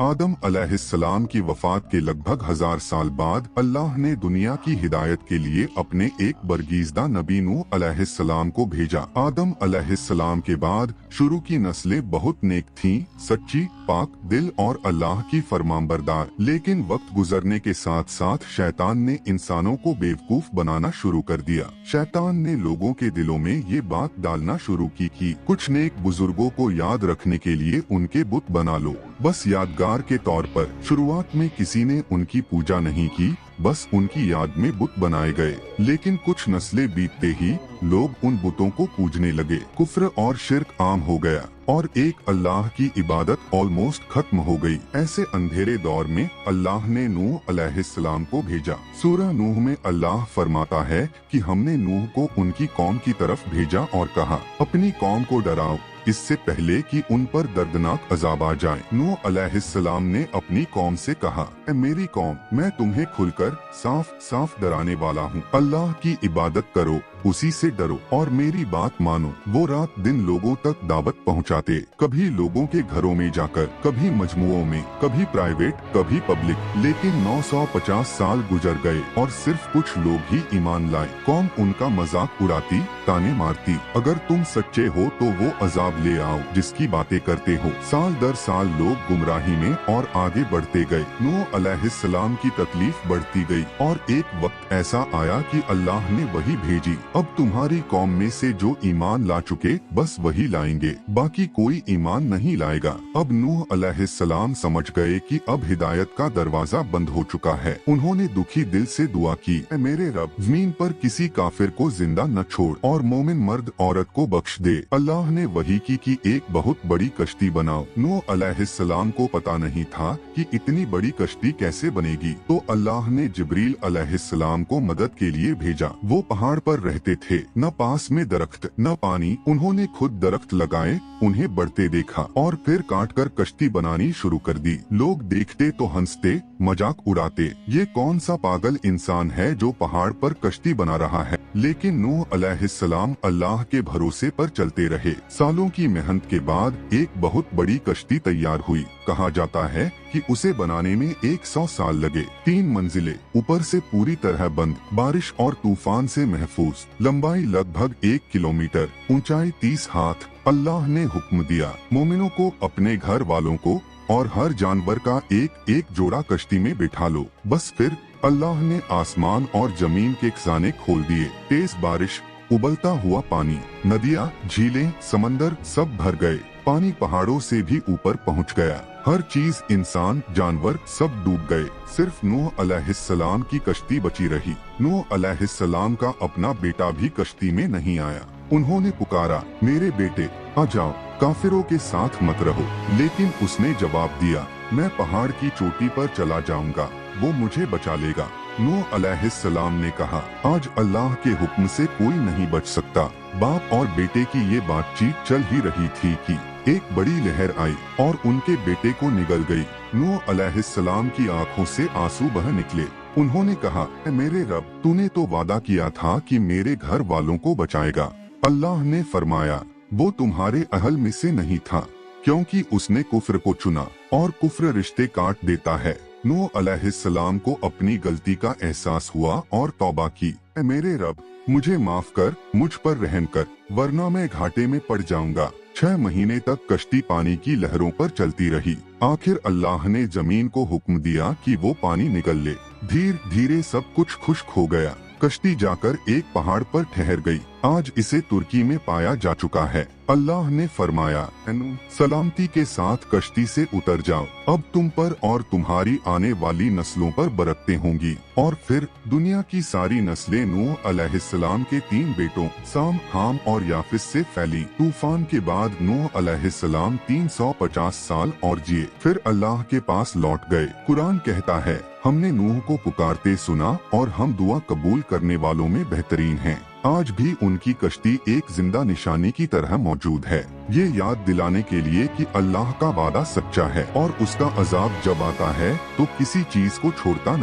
आदम अलैहिस्सलाम की वफात के लगभग 1000 साल बाद अल्लाह ने दुनिया की हिदायत के लिए अपने एक बरगीज़दा नबी नूह अलैहिस्सलाम को भेजा। आदम अलैहिस्सलाम के बाद शुरू की नस्लें बहुत नेक थीं, सच्ची, पाक दिल और अल्लाह की फरमानबरदार। लेकिन वक्त गुजरने के साथ साथ शैतान ने इंसानों को बेवकूफ बनाना शुरू कर दिया। शैतान ने लोगों के दिलों में ये बात डालना शुरू की कि कुछ नेक बुजुर्गों को याद रखने के लिए उनके बुत बना लो, बस यादगार के तौर पर। शुरुआत में किसी ने उनकी पूजा नहीं की, बस उनकी याद में बुत बनाए गए। लेकिन कुछ नस्लें बीतते ही लोग उन बुतों को पूजने लगे। कुफ्र और शिर्क आम हो गया और एक अल्लाह की इबादत ऑलमोस्ट खत्म हो गई। ऐसे अंधेरे दौर में अल्लाह ने नूह अलैहिस्सलाम को भेजा। सूरह नूह में अल्लाह फरमाता है कि हमने नूह को उनकी कौम की तरफ भेजा और कहा, अपनी कौम को डराओ इससे पहले कि उन पर दर्दनाक अजाब आ जाए। नूह अलैहिस्सलाम ने अपनी कौम से कहा, ए मेरी कौम, मैं तुम्हें खुलकर साफ साफ डराने वाला हूँ। अल्लाह की इबादत करो, उसी से डरो और मेरी बात मानो। वो रात दिन लोगों तक दावत पहुँचाते, कभी लोगों के घरों में जाकर, कभी मजमुओं में, कभी प्राइवेट, कभी पब्लिक। लेकिन 950 साल गुजर गए और सिर्फ कुछ लोग ही ईमान लाए। कौम उनका मजाक उड़ाती, ताने मारती। अगर तुम सच्चे हो तो वो अजाब ले आओ जिसकी बातें करते हो। साल दर साल लोग गुमराही में और आगे बढ़ते गए। नूह अलैहिस्सलाम की तकलीफ बढ़ती गई और एक वक्त ऐसा आया कि अल्लाह ने वही भेजी, अब तुम्हारी कौम में से जो ईमान ला चुके बस वही लाएंगे, बाकी कोई ईमान नहीं लाएगा। अब नूह अलैहिस्सलाम समझ गए कि अब हिदायत का दरवाजा बंद हो चुका है। उन्होंने दुखी दिल से दुआ की, ऐ मेरे रब, जमीन पर किसी काफिर को जिंदा न छोड़ और मोमिन मर्द औरत को बख्श दे। अल्लाह ने वही की कि एक बहुत बड़ी कश्ती बनाओ। नूह अलैहिस्सलाम को पता नहीं था कि इतनी बड़ी कश्ती कैसे बनेगी, तो अल्लाह ने जिब्रील अलैहिस्सलाम को मदद के लिए भेजा। वो पहाड़ पर रहते थे, न पास में दरख्त न पानी। उन्होंने खुद दरख्त लगाए, उन्हें बढ़ते देखा और फिर काट कर कश्ती बनानी शुरू कर दी। लोग देखते तो हंसते, मजाक उड़ाते, ये कौन सा पागल इंसान है जो पहाड़ पर कश्ती बना रहा है। लेकिन नूह अलैहिस्सलाम अल्लाह के भरोसे पर चलते रहे। सालों की मेहनत के बाद एक बहुत बड़ी कश्ती तैयार हुई। कहा जाता है कि उसे बनाने में 100 साल लगे। 3 मंजिलें, ऊपर से पूरी तरह बंद, बारिश और तूफान से महफूज, लंबाई लगभग 1 किलोमीटर, ऊंचाई 30 हाथ। अल्लाह ने हुक्म दिया, मोमिनों को, अपने घर वालों को और हर जानवर का एक एक जोड़ा कश्ती में बिठा लो। बस फिर अल्लाह ने आसमान और जमीन के खजाने खोल दिए। तेज बारिश, उबलता हुआ पानी, नदियाँ, झीलें, समंदर सब भर गए। पानी पहाड़ों से भी ऊपर पहुंच गया। हर चीज, इंसान, जानवर सब डूब गए। सिर्फ नूह अलैहिस्सलाम की कश्ती बची रही। नूह अलैहिस्सलाम का अपना बेटा भी कश्ती में नहीं आया। उन्होंने पुकारा, मेरे बेटे आ जाओ, काफिरों के साथ मत रहो। लेकिन उसने जवाब दिया, मैं पहाड़ की चोटी पर चला जाऊंगा, वो मुझे बचा लेगा। नूह अलैहिस्सलाम ने कहा, आज अल्लाह के हुक्म से कोई नहीं बच सकता। बाप और बेटे की ये बातचीत चल ही रही थी कि एक बड़ी लहर आई और उनके बेटे को निगल गई। नूह अलैहिस्सलाम की आंखों से आंसू बह निकले। उन्होंने कहा, मेरे रब, तूने तो वादा किया था कि मेरे घर वालों को बचाएगा। अल्लाह ने फरमाया, वो तुम्हारे अहल में से नहीं था, क्योंकि उसने कुफ्र को चुना और कुफ्र रिश्ते काट देता है। नूह अलैहिस्सलाम को अपनी गलती का एहसास हुआ और तौबा की, मेरे रब, मुझे माफ कर, मुझ पर रहम कर, वरना मैं घाटे में पड़ जाऊंगा। 6 महीने तक कश्ती पानी की लहरों पर चलती रही। आखिर अल्लाह ने जमीन को हुक्म दिया कि वो पानी निगल ले। धीरे धीरे सब कुछ खुश्क हो गया। कश्ती जाकर एक पहाड़ पर ठहर गई। आज इसे तुर्की में पाया जा चुका है। अल्लाह ने फरमाया, सलामती के साथ कश्ती से उतर जाओ, अब तुम पर और तुम्हारी आने वाली नस्लों पर बरकतें होंगी। और फिर दुनिया की सारी नस्लें नूह अलैहिस्सलाम के 3 बेटों साम, हाम और याफिस से फैली। तूफान के बाद नूह अलैहिस्सलाम 350 साल और जिए, फिर अल्लाह के पास लौट गए। कुरान कहता है, हमने नूह को पुकारते सुना और हम दुआ कबूल करने वालों में बेहतरीन हैं। आज भी उनकी कश्ती एक जिंदा निशानी की तरह मौजूद है, ये याद दिलाने के लिए कि अल्लाह का वादा सच्चा है और उसका अजाब जब आता है तो किसी चीज को छोड़ता नहीं।